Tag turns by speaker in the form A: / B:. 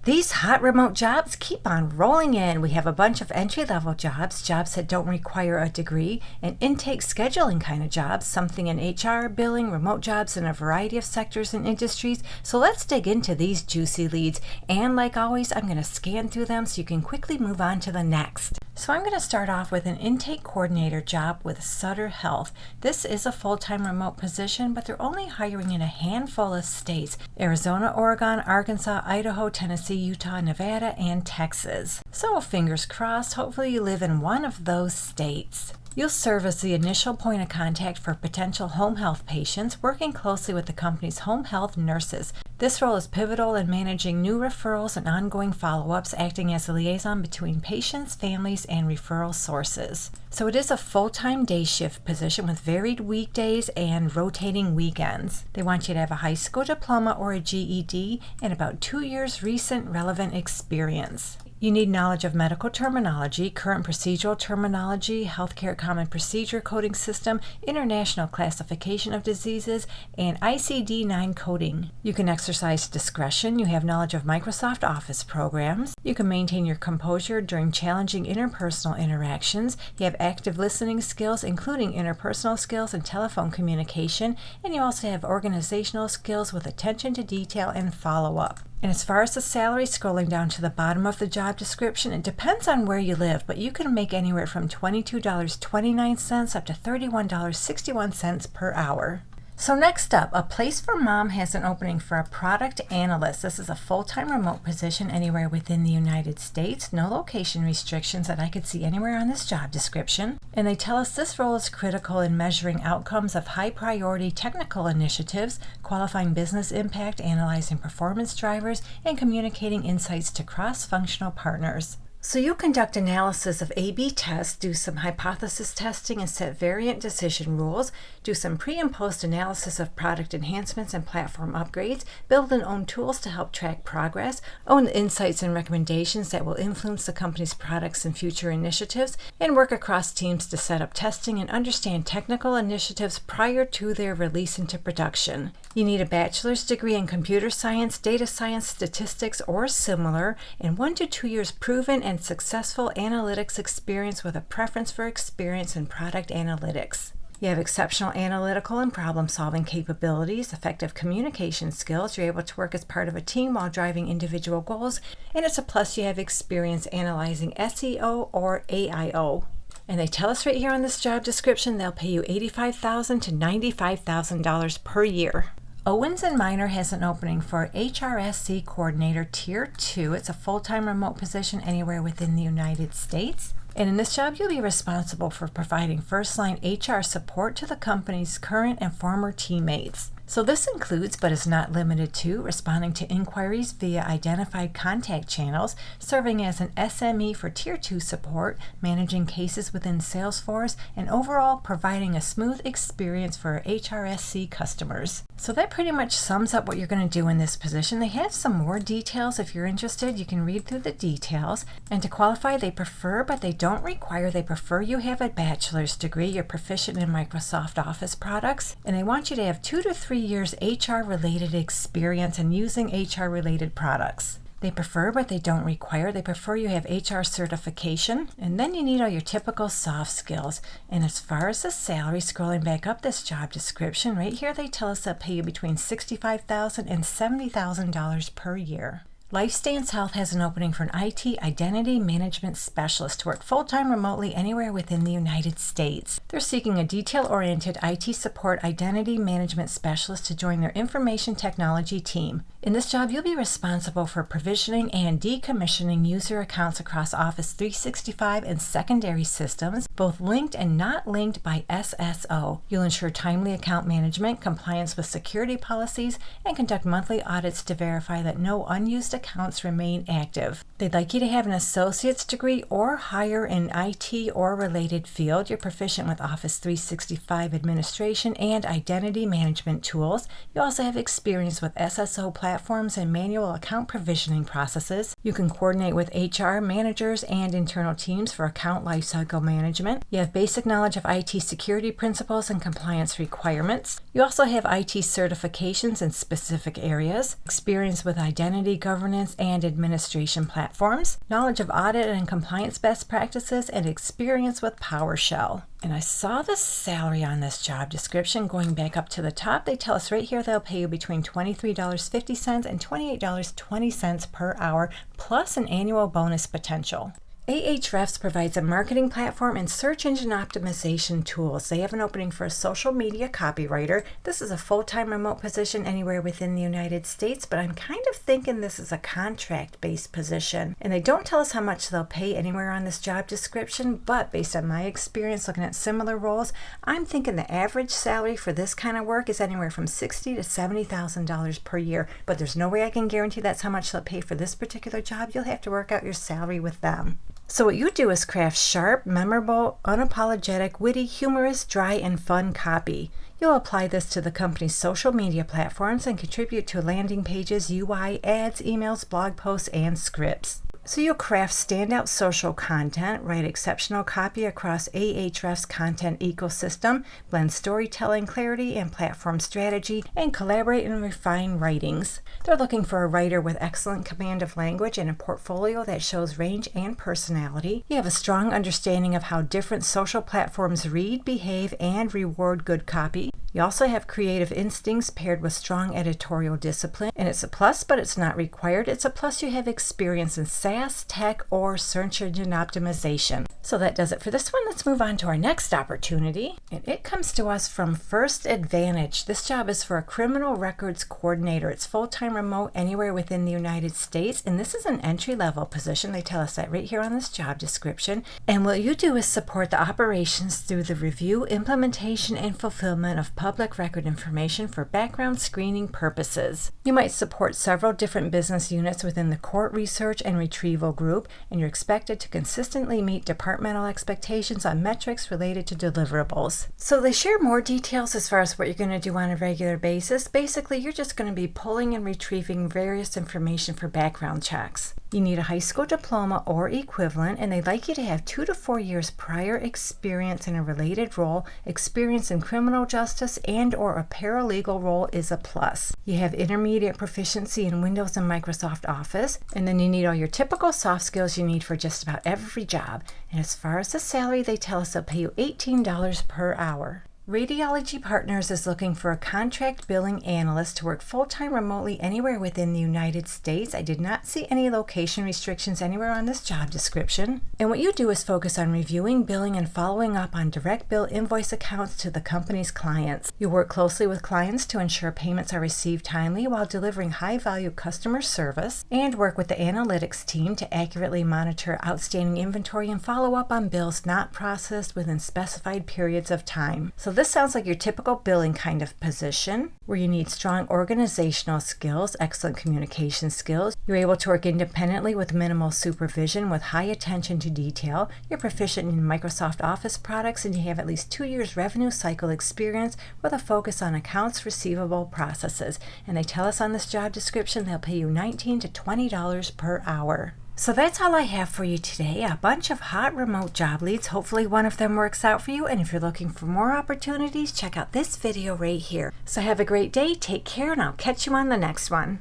A: These hot remote jobs keep on rolling in. We have a bunch of entry-level jobs, jobs that don't require a degree, and intake scheduling kind of jobs, something in HR, billing, remote jobs in a variety of sectors and industries. So let's dig into these juicy leads. And like always, I'm going to scan through them so you can quickly move on to the next. So I'm going to start off with an intake coordinator job with Sutter Health. This is a full-time remote position, but they're only hiring in a handful of states: Arizona, Oregon, Arkansas, Idaho, Tennessee, Utah, Nevada, and Texas. So fingers crossed, hopefully you live in one of those states. You'll serve as the initial point of contact for potential home health patients, working closely with the company's home health nurses. This role is pivotal in managing new referrals and ongoing follow-ups, acting as a liaison between patients, families, and referral sources. So it is a full-time day shift position with varied weekdays and rotating weekends. They want you to have a high school diploma or a GED and about 2 years recent relevant experience. You need knowledge of medical terminology, current procedural terminology, healthcare common procedure coding system, international classification of diseases, and ICD-9 coding. You can exercise discretion. You have knowledge of Microsoft Office programs. You can maintain your composure during challenging interpersonal interactions. You have active listening skills, including interpersonal skills and telephone communication. And you also have organizational skills with attention to detail and follow-up. And as far as the salary, scrolling down to the bottom of the job description, it depends on where you live, but you can make anywhere from $22.29 up to $31.61 per hour. So next up, A Place for Mom has an opening for a product analyst. This is a full-time remote position anywhere within the United States. No location restrictions that I could see anywhere on this job description. And they tell us this role is critical in measuring outcomes of high-priority technical initiatives, qualifying business impact, analyzing performance drivers, and communicating insights to cross-functional partners. So you conduct analysis of A/B tests, do some hypothesis testing and set variant decision rules, do some pre and post analysis of product enhancements and platform upgrades, build and own tools to help track progress, own the insights and recommendations that will influence the company's products and future initiatives, and work across teams to set up testing and understand technical initiatives prior to their release into production. You need a bachelor's degree in computer science, data science, statistics, or similar, and 1 to 2 years proven and successful analytics experience with a preference for experience in product analytics. You have exceptional analytical and problem-solving capabilities, effective communication skills, you're able to work as part of a team while driving individual goals, and it's a plus you have experience analyzing SEO or AIO. And they tell us right here on this job description they'll pay you $85,000 to $95,000 per year. Owens & Minor has an opening for HRSC Coordinator Tier 2. It's a full-time remote position anywhere within the United States. And in this job, you'll be responsible for providing first-line HR support to the company's current and former teammates. So this includes, but is not limited to, responding to inquiries via identified contact channels, serving as an SME for Tier 2 support, managing cases within Salesforce, and overall providing a smooth experience for HRSC customers. So that pretty much sums up what you're going to do in this position. They have some more details. If you're interested, you can read through the details. And to qualify, they prefer, but they don't require. They prefer you have a bachelor's degree, you're proficient in Microsoft Office products, and they want you to have 2 to 3 years HR-related experience in using HR-related products. They prefer, but they don't require. They prefer you have HR certification, and then you need all your typical soft skills. And as far as the salary, scrolling back up this job description, right here they tell us they'll pay you between $65,000 and $70,000 per year. LifeStance Health has an opening for an IT Identity Management Specialist to work full-time remotely anywhere within the United States. They're seeking a detail-oriented IT support identity management specialist to join their information technology team. In this job, you'll be responsible for provisioning and decommissioning user accounts across Office 365 and secondary systems, both linked and not linked by SSO. You'll ensure timely account management, compliance with security policies, and conduct monthly audits to verify that no unused accounts remain active. They'd like you to have an associate's degree or higher in IT or related field. You're proficient with Office 365 administration and identity management tools. You also have experience with SSO platforms and manual account provisioning processes. You can coordinate with HR managers and internal teams for account lifecycle management. You have basic knowledge of IT security principles and compliance requirements. You also have IT certifications in specific areas, experience with identity governance governance and administration platforms, knowledge of audit and compliance best practices, and experience with PowerShell. And I saw the salary on this job description going back up to the top. They tell us right here they'll pay you between $23.50 and $28.20 per hour, plus an annual bonus potential. Ahrefs provides a marketing platform and search engine optimization tools. They have an opening for a social media copywriter. This is a full-time remote position anywhere within the United States, but I'm kind of thinking this is a contract-based position. And they don't tell us how much they'll pay anywhere on this job description, but based on my experience looking at similar roles, I'm thinking the average salary for this kind of work is anywhere from $60,000 to $70,000 per year, but there's no way I can guarantee that's how much they'll pay for this particular job. You'll have to work out your salary with them. So what you do is craft sharp, memorable, unapologetic, witty, humorous, dry, and fun copy. You'll apply this to the company's social media platforms and contribute to landing pages, UI, ads, emails, blog posts, and scripts. So you'll craft standout social content, write exceptional copy across Ahrefs' content ecosystem, blend storytelling clarity and platform strategy, and collaborate and refine writings. They're looking for a writer with excellent command of language and a portfolio that shows range and personality. You have a strong understanding of how different social platforms read, behave, and reward good copy. You also have creative instincts paired with strong editorial discipline, and it's a plus, but it's not required. It's a plus you have experience in SaaS, tech, or search engine optimization. So that does it for this one. Let's move on to our next opportunity, and it comes to us from First Advantage. This job is for a criminal records coordinator. It's full-time remote anywhere within the United States, and this is an entry-level position. They tell us that right here on this job description. And what you do is support the operations through the review, implementation, and fulfillment of public record information for background screening purposes. You might support several different business units within the court research and retrieval group, and you're expected to consistently meet departmental expectations on metrics related to deliverables. So they share more details as far as what you're going to do on a regular basis. Basically, you're just going to be pulling and retrieving various information for background checks. You need a high school diploma or equivalent, and they'd like you to have 2 to 4 years prior experience in a related role. Experience in criminal justice and or a paralegal role is a plus. You have intermediate proficiency in Windows and Microsoft Office, and then you need all your typical soft skills you need for just about every job. And as far as the salary, they tell us they'll pay you $18 per hour. Radiology Partners is looking for a contract billing analyst to work full-time remotely anywhere within the United States. I did not see any location restrictions anywhere on this job description. And what you do is focus on reviewing, billing, and following up on direct bill invoice accounts to the company's clients. You work closely with clients to ensure payments are received timely while delivering high-value customer service, and work with the analytics team to accurately monitor outstanding inventory and follow up on bills not processed within specified periods of time. So this sounds like your typical billing kind of position, where you need strong organizational skills, excellent communication skills. You're able to work independently with minimal supervision with high attention to detail. You're proficient in Microsoft Office products, and you have at least 2 years revenue cycle experience with a focus on accounts receivable processes. And they tell us on this job description they'll pay you $19 to $20 per hour. So that's all I have for you today. A bunch of hot remote job leads. Hopefully one of them works out for you. And if you're looking for more opportunities, check out this video right here. So have a great day, take care, and I'll catch you on the next one.